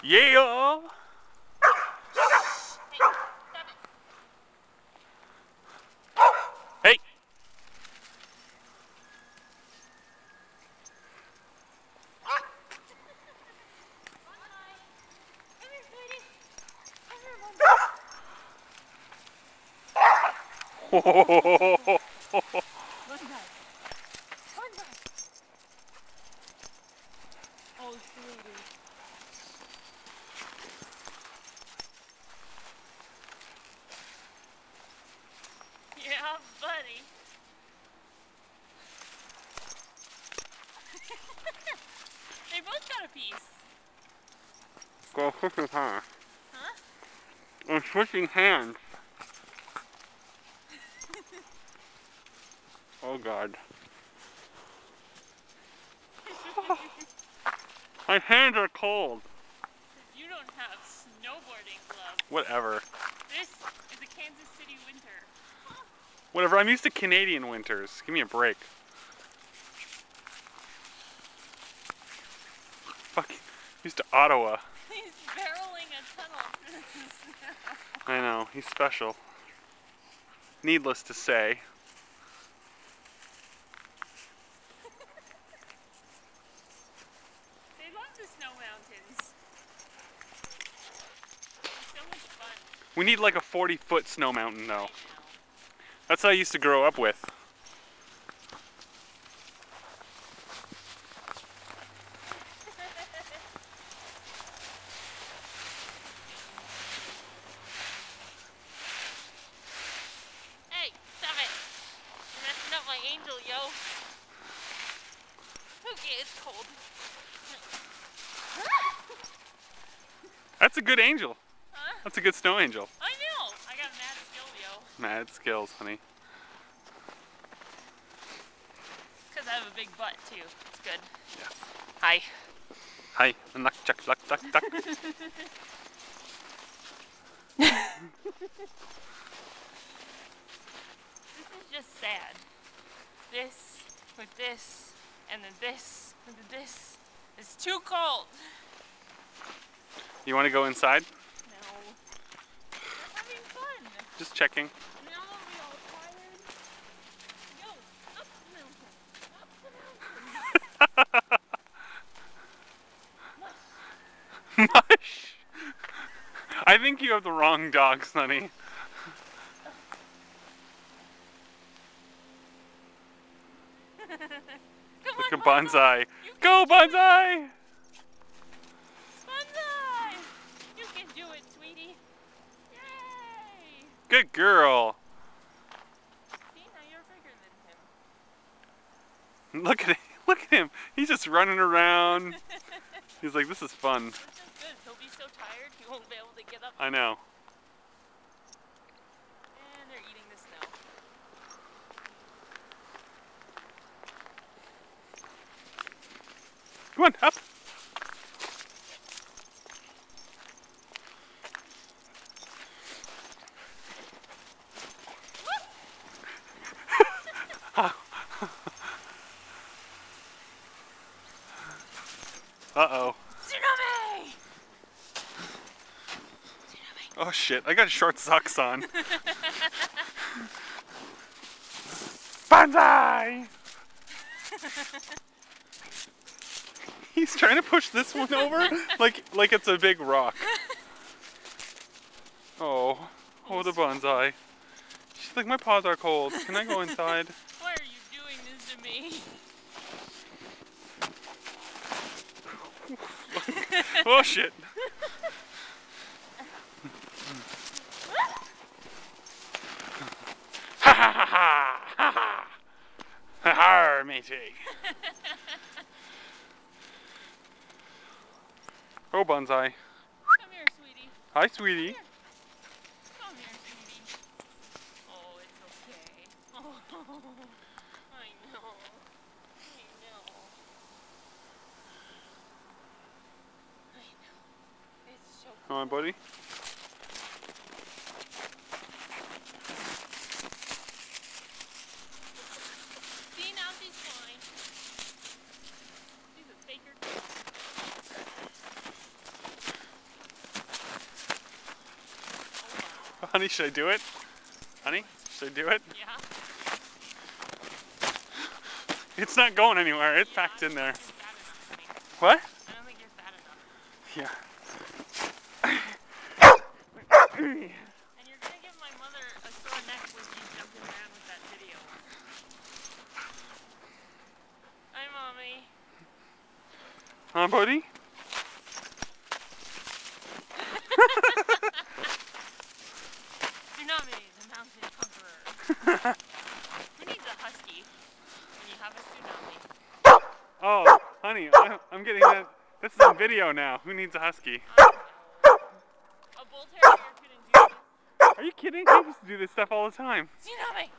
Yeah! Hey! Oh, sweetie. Yeah, buddy. They both got a piece. Go switching hands. Huh? I'm switching hands. Oh God. My hands are cold. You don't have snowboarding gloves. Whatever. This is a Kansas City winter. Whatever, I'm used to Canadian winters. Give me a break. Fucking used to Ottawa. He's barreling a tunnel through the snow. I know, he's special. Needless to say. They love the snow mountains. It's so much fun. We need like a 40-foot snow mountain though. I know. That's what I used to grow up with. Hey, stop it. You're messing up my angel, yo. Okay, it's cold. That's a good angel. Huh? That's a good snow angel. I know. I got mad skill, yo. Mad skills, honey. Because I have a big butt, too. It's good. Yeah. Hi. Hi, luck, chuck, luck, duck, duck. This is just sad. This with this, and then this with this. It's too cold. You want to go inside? No. We're having fun. Just checking. Now that we're all tired, go up the mountain. Up the mountain. Mush! I think you have the wrong dog, Sonny. Come Look on, at Bonsai. You Go, can do it. Bonsai! Bonsai! You can do it, sweetie. Yay! Good girl. See, now you're bigger than him. Look at him. Look at him. He's just running around. He's like, this is fun. This is good. He'll be so tired he won't be able to get up. I know. And they're eating the snow. Come on, up. Uh-oh. Tsunami! Tsunami. Oh shit, I got short socks on. Bonsai! He's trying to push this one over like it's a big rock. Oh, the bonsai. She's like, my paws are cold. Can I go inside? Why are you doing this to me? Oh shit. Ha ha ha ha ha ha. Ha ha, matey. Oh, bonsai. Come here, sweetie. Hi, sweetie. Come here, sweetie. Oh, it's okay. Oh, I know. I know. I know. It's so Come on, buddy. See, now she's fine. She's a faker. Honey, should I do it? Honey, should I do it? Yeah. It's not going anywhere. It's packed in there. You're fat enough, honey. What? I don't think you're fat enough. Yeah. And you're gonna give my mother a sore neck when you jumping around with that video. Hi, Mommy. Huh, buddy? Tsunami, the mountain conqueror. Who needs a husky when you have a tsunami? Oh, honey, I'm getting that. This is on video now. Who needs a husky? I know. A bull terrier couldn't do this. Are you kidding? I used to do this stuff all the time. Tsunami!